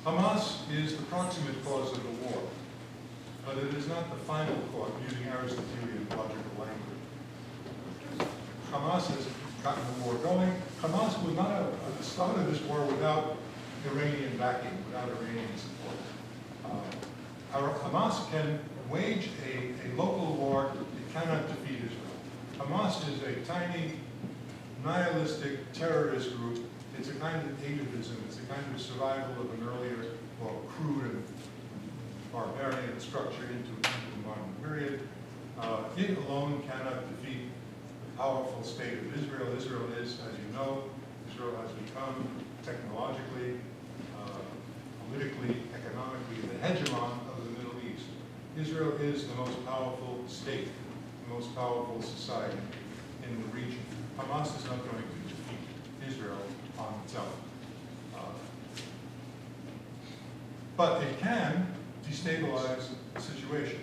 Hamas is the proximate cause of the war, but it is not the final cause, using Aristotelian logical language. Hamas has gotten the war going. Hamas would not have started this war without Iranian backing, without Iranian support. Hamas can wage a local war, it cannot defeat Israel. Hamas is a tiny, nihilistic terrorist group. It's a kind of atavism, it's a kind of survival of an earlier, well, crude and barbarian structure into the modern period. It alone cannot defeat the powerful state of Israel. Israel is, as you know, Israel has become technologically, politically, economically, the hegemon of the Middle East. Israel is the most powerful state, the most powerful society in the region. Hamas is not going to defeat Israel on its own. But it can destabilize the situation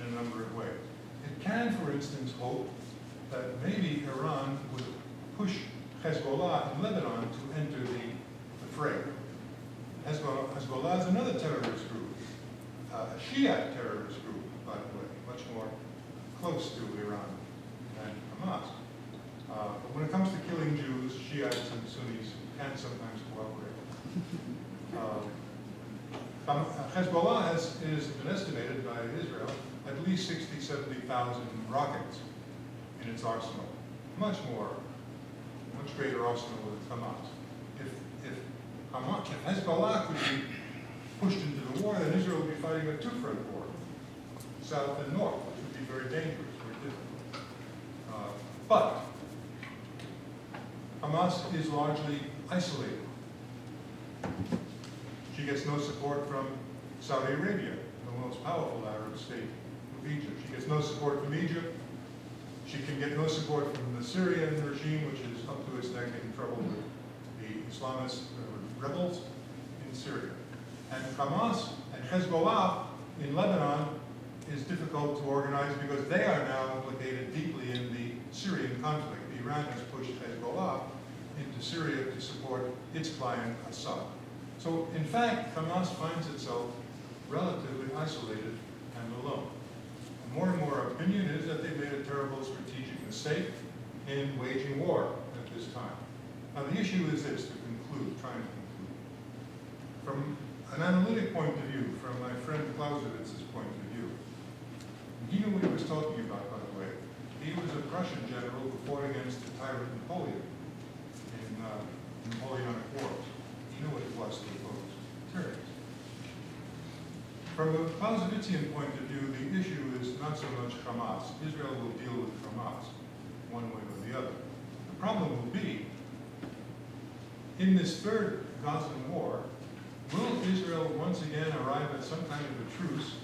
in a number of ways. It can, for instance, hope that maybe Iran would push Hezbollah in Lebanon to enter the fray. Hezbollah is another terrorist group, a Shiite terrorist group, by the way, much more close to Iran than Hamas. But when it comes to killing Jews, Shiites and Sunnis can sometimes cooperate. Hezbollah has been estimated by Israel at least 60,000, 70,000 rockets in its arsenal. Much greater arsenal than Hamas. If Hezbollah could be pushed into the war, then Israel would be fighting a two-front war, south and north, which would be very dangerous, very difficult. But Hamas is largely isolated. She gets no support from Saudi Arabia, the most powerful Arab state of Egypt. She gets no support from Egypt. She can get no support from the Syrian regime, which is up to its neck in trouble with the Islamist rebels in Syria. And Hamas and Hezbollah in Lebanon is difficult to organize because they are now implicated deeply in the Syrian conflict. Iran has pushed Hezbollah into Syria to support its client Assad. So in fact, Hamas finds itself relatively isolated and alone. More and more opinion is that they made a terrible strategic mistake in waging war at this time. Now the issue is this, trying to conclude. From an analytic point of view, from my friend Clausewitz's point of view, he knew what he was talking about, by the way. He was a Prussian general who fought against the tyrant Napoleon in Napoleonic Wars. He knew what it was to oppose tyranny. From a Clausewitzian point of view, the issue is not so much Hamas. Israel will deal with Hamas one way or the other. The problem will be, in this Third Gazan War, will Israel once again arrive at some kind of a truce,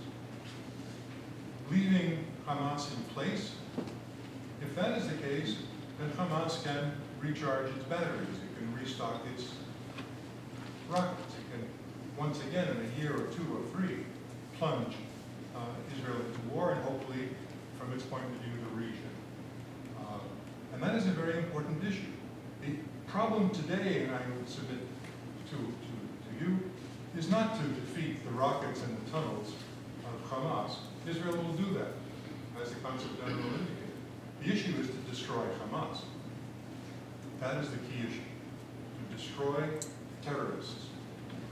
leaving Hamas in place? If that is the case, then Hamas can recharge its batteries. It can restock its rockets. It can, once again, in a year or two or three, plunge Israel into war and hopefully, from its point of view, the region. And that is a very important issue. The problem today, and I would submit to you, is not to defeat the rockets and the tunnels of Hamas. Israel will do that, as the Consul General indicated. The issue is to destroy Hamas. That is the key issue, to destroy terrorists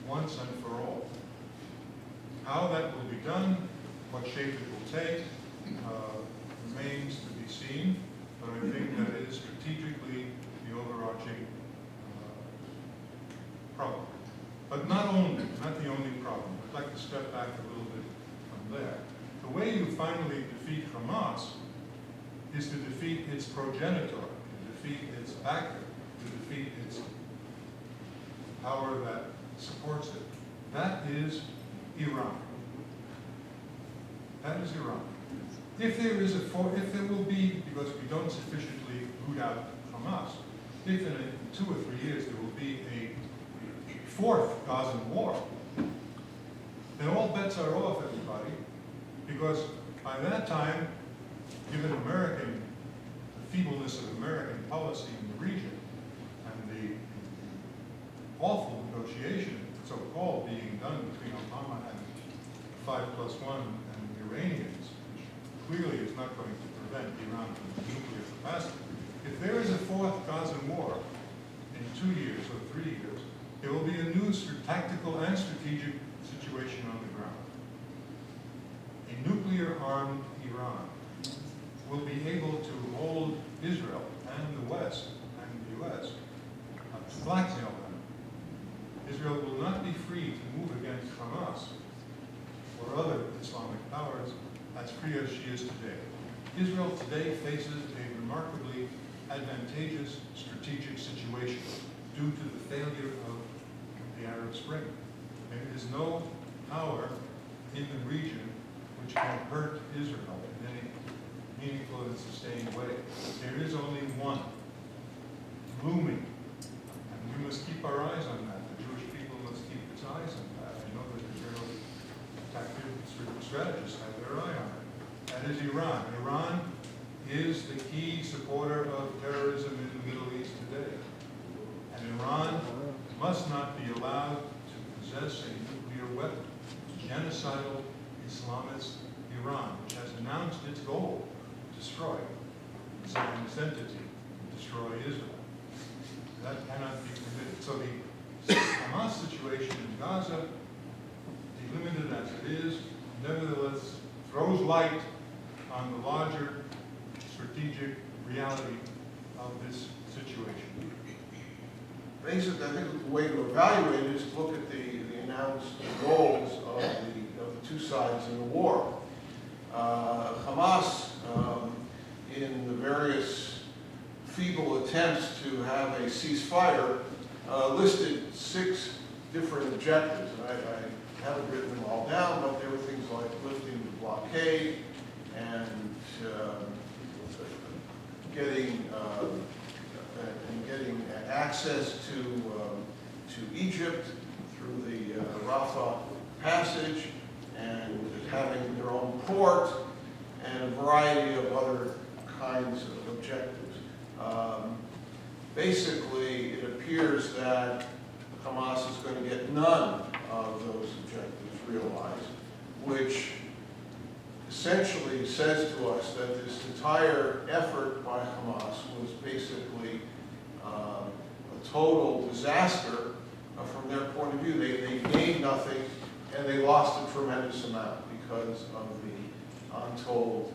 once and for all. How that will be done, what shape it will take, remains to be seen, but I think that is strategically the overarching problem. But not the only problem. I'd like to step back a little bit from there. The way you finally defeat Hamas is to defeat its progenitor, to defeat its backer, to defeat its power that supports it. That is Iran. That is Iran. If there will be, because we don't sufficiently root out Hamas, if in 2 or 3 years there will be a fourth Gazan war, then all bets are off, everybody, because by that time, given the feebleness of American policy in the region and the awful negotiation so-called being done between Obama and 5+1 and the Iranians, which clearly is not going to prevent Iran from nuclear capacity. If there is a fourth Gazan war in 2 years or 3 years, it will be a new tactical and strategic situation on the ground. A nuclear-armed Iran will be able to hold Israel and the West and the U.S. To blackmail them. Israel will not be free to move against Hamas or other Islamic powers as free as she is today. Israel today faces a remarkably advantageous strategic situation due to the failure of the Arab Spring. There is no power in the region which can hurt Israel in any meaningful and sustained way. There is only one, looming, and we must keep our eyes on that. The Jewish people must keep its eyes on that. I know that the Israeli tactical strategists have their eye on it. That is Iran. Iran is the key supporter of terrorism in the Middle East today. And Iran must not be allowed to possess a nuclear weapon. Genocidal Islamist Iran, which has announced its goal to destroy the Zionist entity, destroy Israel. That cannot be permitted. So the Hamas situation in Gaza, delimited as it is, nevertheless throws light on the larger strategic reality of this situation. Basically, I think the way to evaluate it is to look at the announced goals of the two sides in the war. Hamas, in the various feeble attempts to have a ceasefire, listed 6 different objectives. And I haven't written them all down, but there were things like lifting the blockade and getting access to Egypt through the Rafah passage, and having their own port, and a variety of other kinds of objectives. Basically, it appears that Hamas is going to get none of those objectives realized, which essentially says to us that this entire effort by Hamas was basically a total disaster from their point of view. They gained nothing, and they lost a tremendous amount because of the untold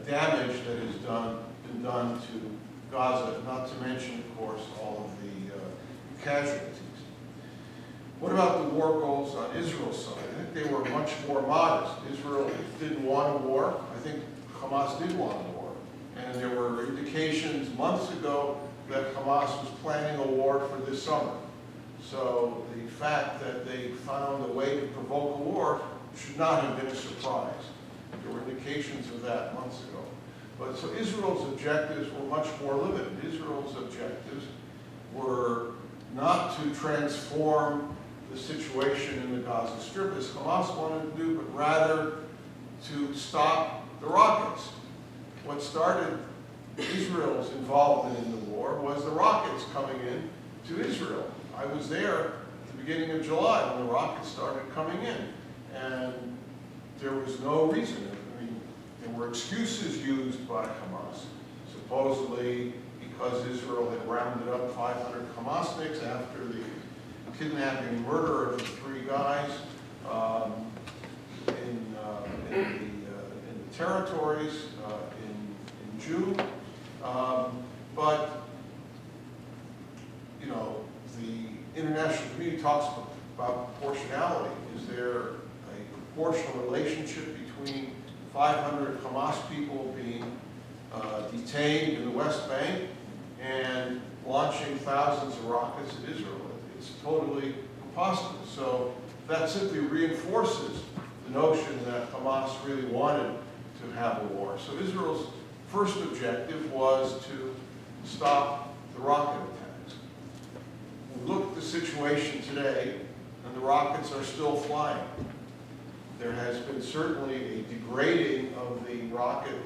damage that has been done to Gaza, not to mention, of course, all of the casualties. What about the war goals on Israel's side? I think they were much more modest. Israel didn't want a war. I think Hamas did want a war. And there were indications months ago that Hamas was planning a war for this summer. So the fact that they found a way to provoke a war should not have been a surprise. There were indications of that months ago. But so Israel's objectives were much more limited. Israel's objectives were not to transform the situation in the Gaza Strip, as Hamas wanted to do, but rather to stop the rockets. What started Israel's involvement in the war was the rockets coming in to Israel. I was there at the beginning of July when the rockets started coming in, and there was no reason. I mean, there were excuses used by Hamas, supposedly because Israel had rounded up 500 Hamasniks after the kidnapping and murder of the 3 guys in the territories in June. But, you know, the international community talks about proportionality. Is there a proportional relationship between 500 Hamas people being detained in the West Bank and launching thousands of rockets at Israel? It's totally impossible. So that simply reinforces the notion that Hamas really wanted to have a war. So Israel's first objective was to stop the rocket attacks. We look at the situation today, and the rockets are still flying. There has been certainly a degrading of the rocket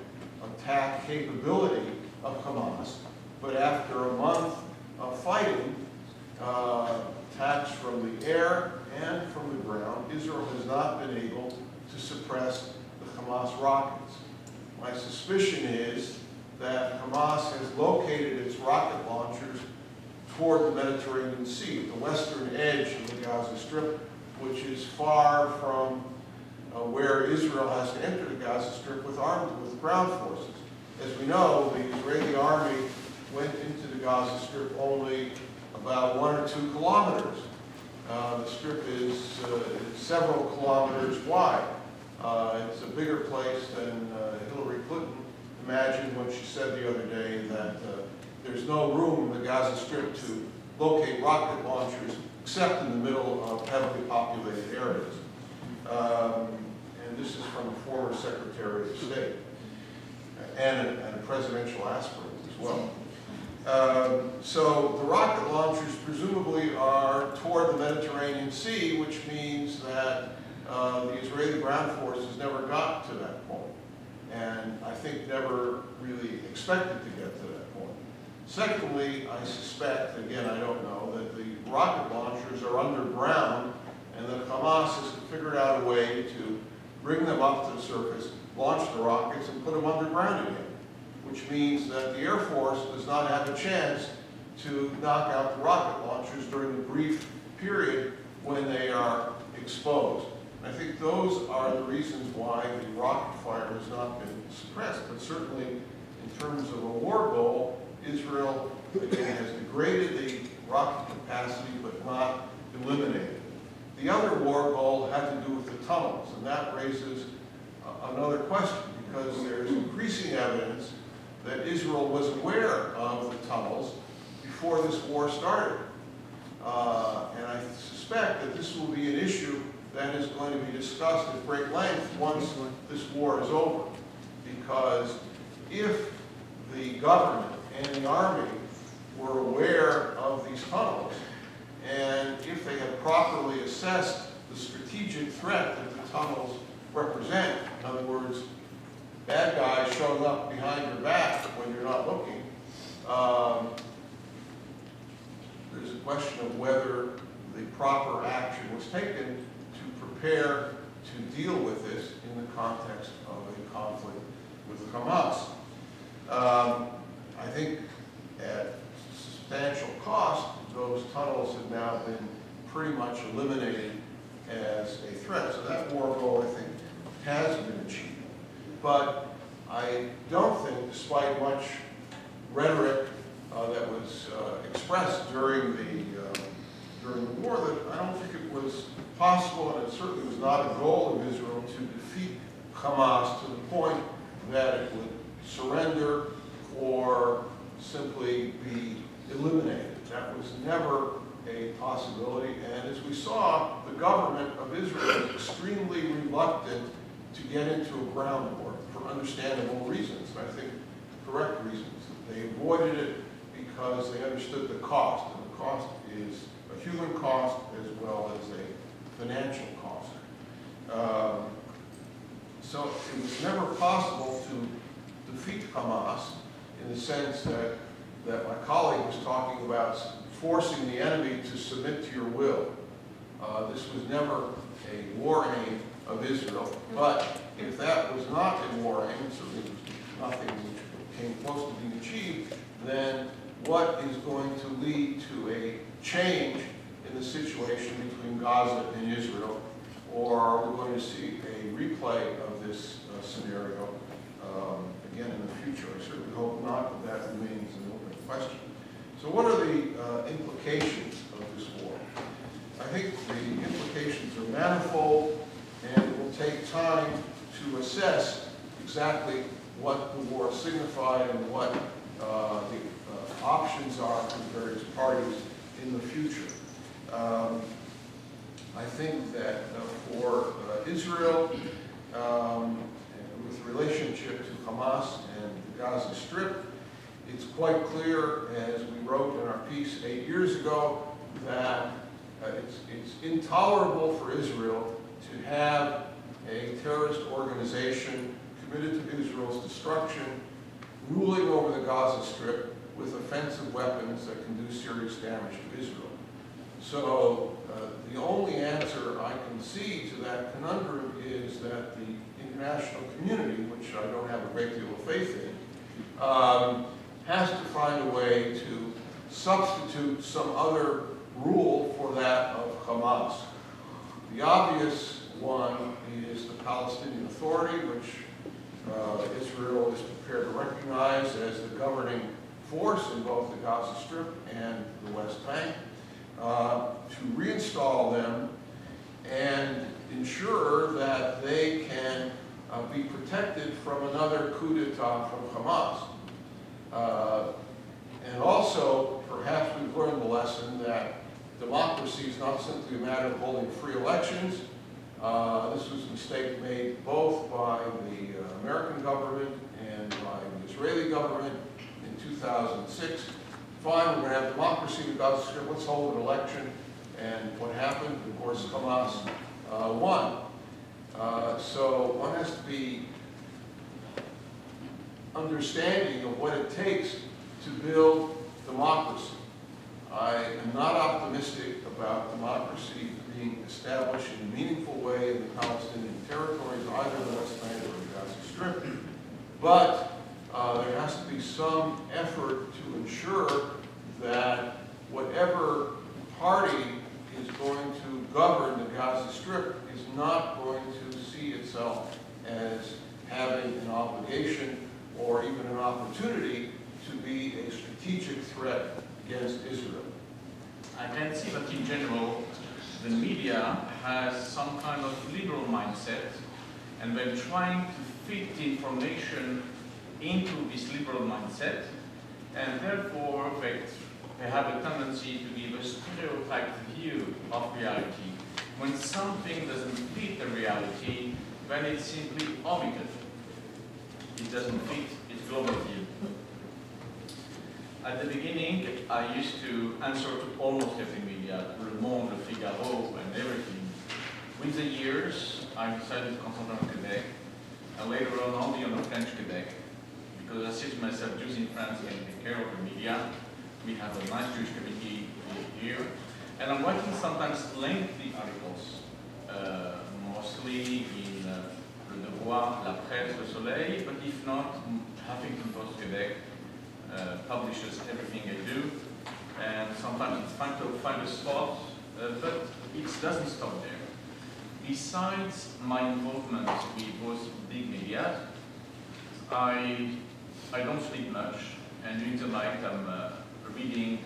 attack capability of Hamas, but after a month of fighting, attacks from the air and from the ground, Israel has not been able to suppress the Hamas rockets. My suspicion is that Hamas has located its rocket launchers toward the Mediterranean Sea, the western edge of the Gaza Strip, which is far from where Israel has to enter the Gaza Strip with ground forces. As we know, the Israeli army went into the Gaza Strip only about 1 or 2 kilometers. The strip is several kilometers wide. It's a bigger place than Hillary Clinton imagined when she said the other day that there's no room in the Gaza Strip to locate rocket launchers except in the middle of heavily populated areas. And this is from a former Secretary of State and a presidential aspirant as well. So the rocket launchers presumably are toward the Mediterranean Sea, which means that the Israeli ground forces never got to that point, and I think never really expected to get to that point. Secondly, I suspect, again I don't know, that the rocket launchers are underground and that Hamas has figured out a way to bring them up to the surface, launch the rockets, and put them underground again, which means that the Air Force does not have a chance to knock out the rocket launchers during the brief period when they are exposed. And I think those are the reasons why the rocket fire has not been suppressed. But certainly, in terms of a war goal, Israel, again, has degraded the rocket capacity but not eliminated it. The other war goal had to do with the tunnels, and that raises another question, because there's increasing evidence that Israel was aware of the tunnels before this war started. And I suspect that this will be an issue that is going to be discussed at great length once this war is over. Because if the government and the army were aware of these tunnels, and if they had properly assessed the strategic threat that the tunnels represent, in other words, bad guys showing up behind your back when you're not looking, there's a question of whether the proper action was taken to prepare to deal with this in the context of a conflict with Hamas. I think at substantial cost, those tunnels have now been pretty much eliminated as a threat. So that war goal, I think, has been achieved. But I don't think, despite much rhetoric that was expressed during the war, that I don't think it was possible, and it certainly was not a goal of Israel, to defeat Hamas to the point that it would surrender or simply be eliminated. That was never a possibility, and as we saw, the government of Israel was extremely reluctant to get into a ground war for understandable reasons, and I think correct reasons. They avoided it because they understood the cost, and the cost is a human cost as well as a financial cost. So it was never possible to defeat Hamas in the sense that my colleague was talking about forcing the enemy to submit to your will. This was never a war aim of Israel, but if that was not a war aim, certainly nothing which came close to being achieved, then what is going to lead to a change in the situation between Gaza and Israel? Or are we going to see a replay of this scenario again in the future? I certainly hope not, but that remains an open question. So what are the implications of this war? I think the implications are manifold, and it will take time to assess exactly what the war signified and what the options are for various parties in the future. I think that for Israel, with relationship to Hamas and the Gaza Strip, it's quite clear, as we wrote in our piece 8 years ago, that it's intolerable for Israel to have a terrorist organization committed to Israel's destruction ruling over the Gaza Strip with offensive weapons that can do serious damage to Israel. So the only answer I can see to that conundrum is that the international community, which I don't have a great deal of faith in, has to find a way to substitute some other rule for that of Hamas. The obvious one is the Palestinian Authority, which Israel is prepared to recognize as the governing force in both the Gaza Strip and the West Bank, to reinstall them and ensure that they can be protected from another coup d'etat from Hamas. And also, perhaps we've learned the lesson that democracy is not simply a matter of holding free elections. This was a mistake made both by the American government and by the Israeli government in 2006. Fine, we're going to have democracy in the Gaza Strip, let's hold an election. And what happened? Of course, Hamas won. So one has to be understanding of what it takes to build democracy. I am not optimistic about democracy being established in a meaningful way in the Palestinian territories, either the West Bank or the Gaza Strip. But there has to be some effort to ensure that whatever party is going to govern the Gaza Strip is not going to see itself as having an obligation or even an opportunity to be a strategic threat against Israel. I can see that in general, the media has some kind of liberal mindset, and they're trying to fit the information into this liberal mindset, and therefore they have a tendency to give a stereotyped view of reality. When something doesn't fit the reality, then it's simply omitted. It doesn't fit its global view. At the beginning, I used to answer to almost every media, Le Monde, Le Figaro, and everything. With the years, I decided to concentrate on Quebec, and later on only on the French Quebec, because I said to myself, Jews in France can take care of the media. We have a nice Jewish community here, and I'm writing sometimes lengthy articles, mostly in Le Devoir, La Presse, Le Soleil, but if not, Huffington Post Quebec publishes everything I do, and sometimes it's fun to find a spot, but it doesn't stop there. Besides my involvement with those big media, I don't sleep much, and during the night I'm reading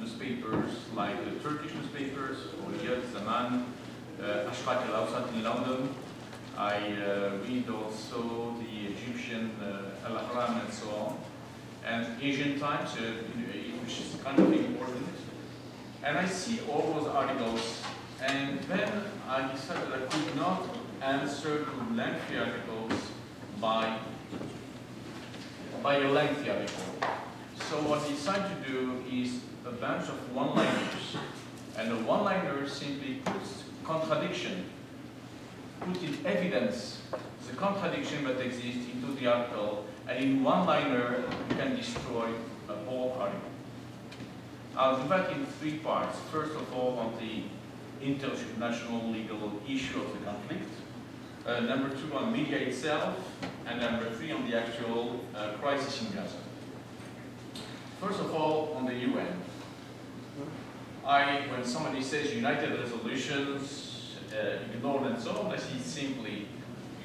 newspapers like the Turkish newspapers, Colloquium, Zaman, Ashrak al-Awsat in London. I read also the Egyptian Al-Ahram and so on, and Asian Times, which is kind of important. And I see all those articles, and then I decided I could not answer to lengthy articles by a lengthy article. So what I decided to do is a bunch of one-liners, and a one-liner simply puts contradiction, put in evidence the contradiction that exists into the article, and in one-liner you can destroy a whole article. I'll do that in three parts. First of all, on the international legal issue of the conflict. Number two, on media itself, and number three, on the actual crisis in Gaza. First of all, on the UN. When somebody says United resolutions, ignored and so on, I see simply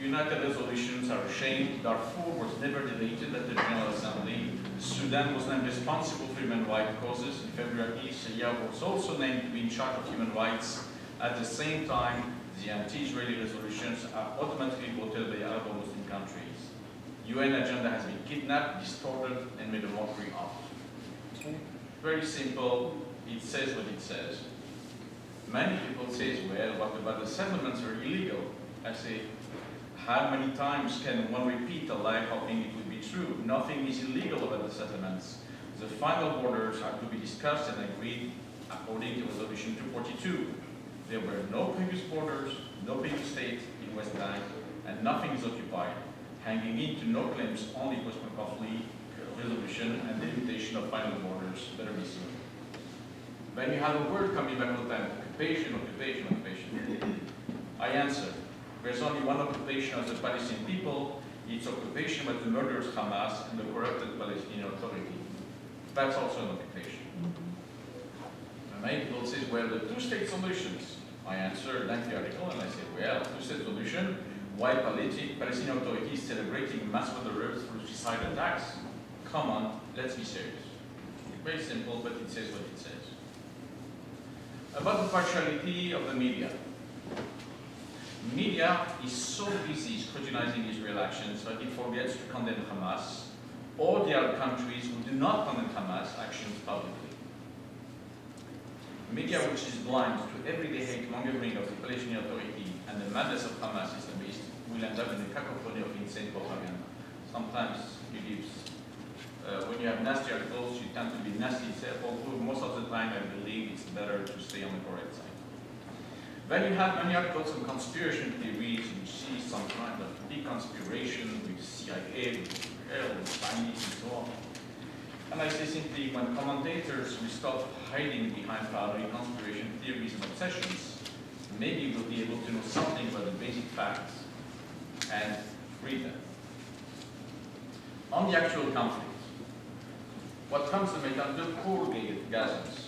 United resolutions are ashamed. Darfur was never debated at the General Assembly. Sudan was named responsible for human rights causes in February. CIJR was also named to be in charge of human rights. At the same time, the anti-Israeli resolutions are automatically voted by Arab or Muslim countries. UN agenda has been kidnapped, distorted, and made a mockery of. Very simple. It says what it says. Many people say, well, what about the settlements are illegal? I say, how many times can one repeat a lie hoping it would be true? Nothing is illegal about the settlements. The final borders are to be discussed and agreed according to Resolution 242. There were no previous borders, no previous state in West Bank, and nothing is occupied. Hanging into no claims, only post-conflict resolution and delimitation of final borders better be seen. When you have a word coming back all the time, occupation, occupation, occupation, I answer, there's only one occupation of the Palestinian people, it's occupation by the murderous Hamas and the corrupted Palestinian Authority. That's also an occupation. And many people say, well, the two-state solutions. I answer a lengthy article and I say, well, two-state solution, why Palestinian Authority is celebrating mass murderers through suicide attacks? Come on, let's be serious. Very simple, but it says what it says. About the partiality of the media. Media is so busy scrutinizing Israel actions that it forgets to condemn Hamas or the other countries who do not condemn Hamas actions publicly. Media which is blind to everyday hate-mongering of the Palestinian Authority and the madness of Hamas Islamists will end up in a cacophony of insane propaganda. Sometimes you leave, when you have nasty articles, you tend to be nasty itself, although most of the time I believe it's better to stay on the correct side. Then you have many articles on conspiracy theories, you see some kind of big conspiration with CIA, with Israel, with Chinese, and so on. And I say simply, when commentators will stop hiding behind paranoid conspiration theories and obsessions, maybe we'll be able to know something about the basic facts and read them. On the actual conflict, what comes to make up the poor Gazans?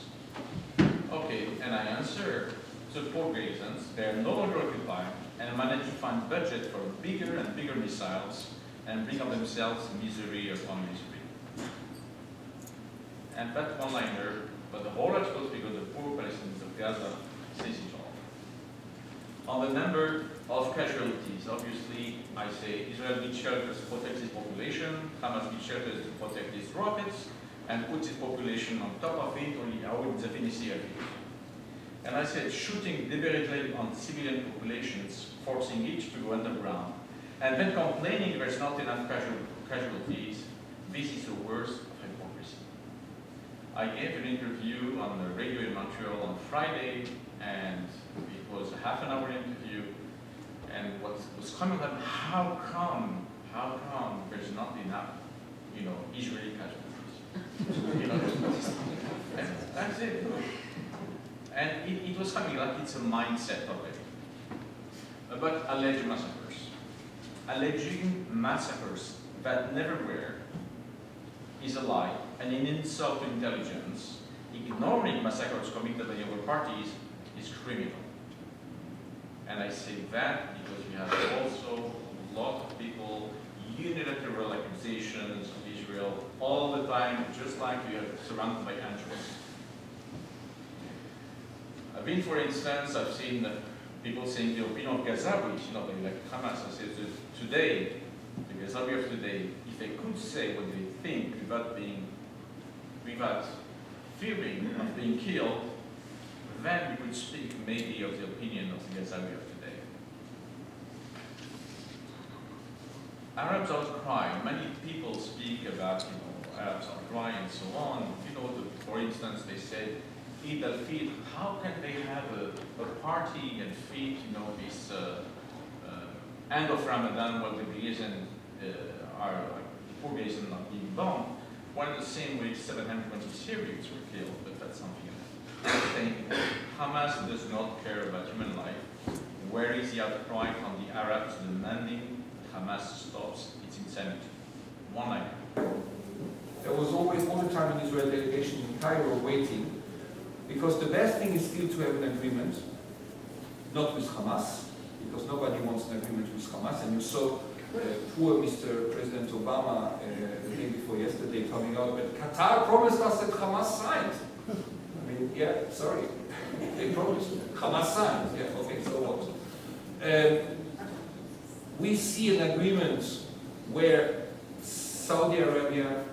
Okay, and I answer, the poor Gazans, they're no longer occupied and manage to find budget for bigger and bigger missiles and bring on themselves misery upon misery. And that one-liner, but the whole article because the poor Palestinians of Gaza says it all. On the number of casualties, obviously, I say Israel needs shelters to protect its population, Hamas needs shelters to protect its rockets, and puts its population on top of it, only how would definitely it. And I said shooting deliberately on civilian populations, forcing each to go underground, and then complaining there's not enough casualties, this is the worst of hypocrisy. I gave an interview on the radio in Montreal on Friday, and it was a half-an-hour interview, and what was coming up, how come there's not enough, Israeli casualties? That's it. And it was something like it's a mindset already. About alleged massacres. Alleging massacres that never were is a lie and an insult to intelligence. Ignoring massacres committed by other parties is criminal. And I say that because we have also a lot of people, unilateral accusations of Israel all the time, just like we are surrounded by anchorages. For instance, I've seen people saying the opinion of Gazawi, like Hamas. I said today, the Gazawi of today, if they could say what they think without fearing of being killed, then we could speak maybe of the opinion of the Gazawi of today. Arabs outcry. Many people speak about, Arabs outcry and so on. For instance, they said, Eid al-Fitr, how can they have a party and feed, this end of Ramadan while the Gazan are poor Gazan not being bombed, while the same week 720 Syrians were killed, but that's something else. I think Hamas does not care about human life. Where is the outcry from the Arabs demanding that Hamas stops its insanity? One line. There was always all the time an Israel delegation in Cairo waiting, because the best thing is still to have an agreement, not with Hamas, because nobody wants an agreement with Hamas. And you saw poor Mr. President Obama the day before yesterday coming out, but Qatar promised us that Hamas signed. I mean, yeah, sorry, they promised. Hamas signed. Yeah, okay, so what? We see an agreement where Saudi Arabia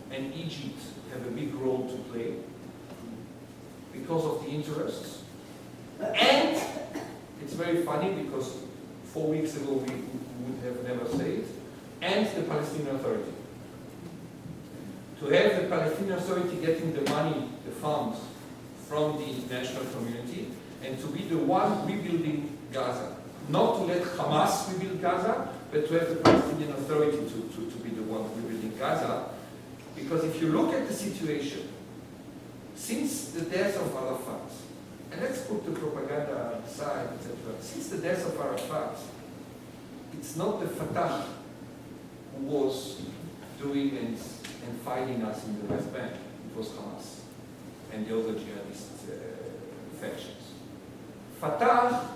and Egypt have a big role to play, because of the interests. And it's very funny because 4 weeks ago we would have never said it, and the Palestinian Authority. To have the Palestinian Authority getting the money, the funds from the international community, and to be the one rebuilding Gaza. Not to let Hamas rebuild Gaza, but to have the Palestinian Authority to be the one rebuilding Gaza. Because if you look at the situation, since the death of Arafat, and let's put the propaganda aside, etc. Since the death of Arafat, it's not the Fatah who was doing and fighting us in the West Bank. It was Hamas and the other jihadist factions. Fatah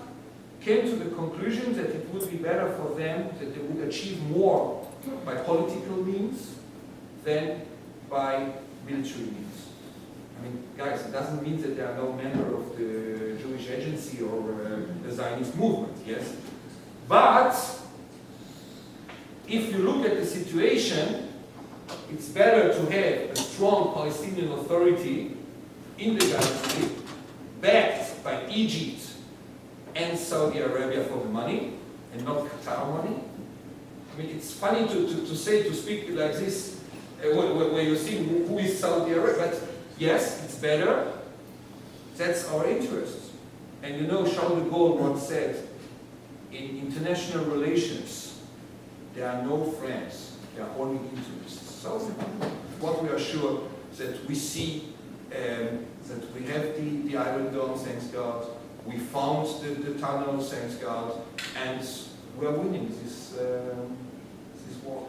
came to the conclusion that it would be better for them, that they would achieve more by political means than by military means. I mean, guys, it doesn't mean that they are no member of the Jewish Agency or the Zionist movement, yes? But if you look at the situation, it's better to have a strong Palestinian Authority in the Gaza Strip, backed by Egypt and Saudi Arabia for the money, and not Qatar money. I mean, it's funny to speak like this, where you see who is Saudi Arabia, but yes, it's better. That's our interest. And you know, Charles de Gaulle once said, in international relations, there are no friends, there are only interests. So what we are sure that we see that we have the Iron Dome, thanks God, we found the tunnel, thanks God, and we are winning this war.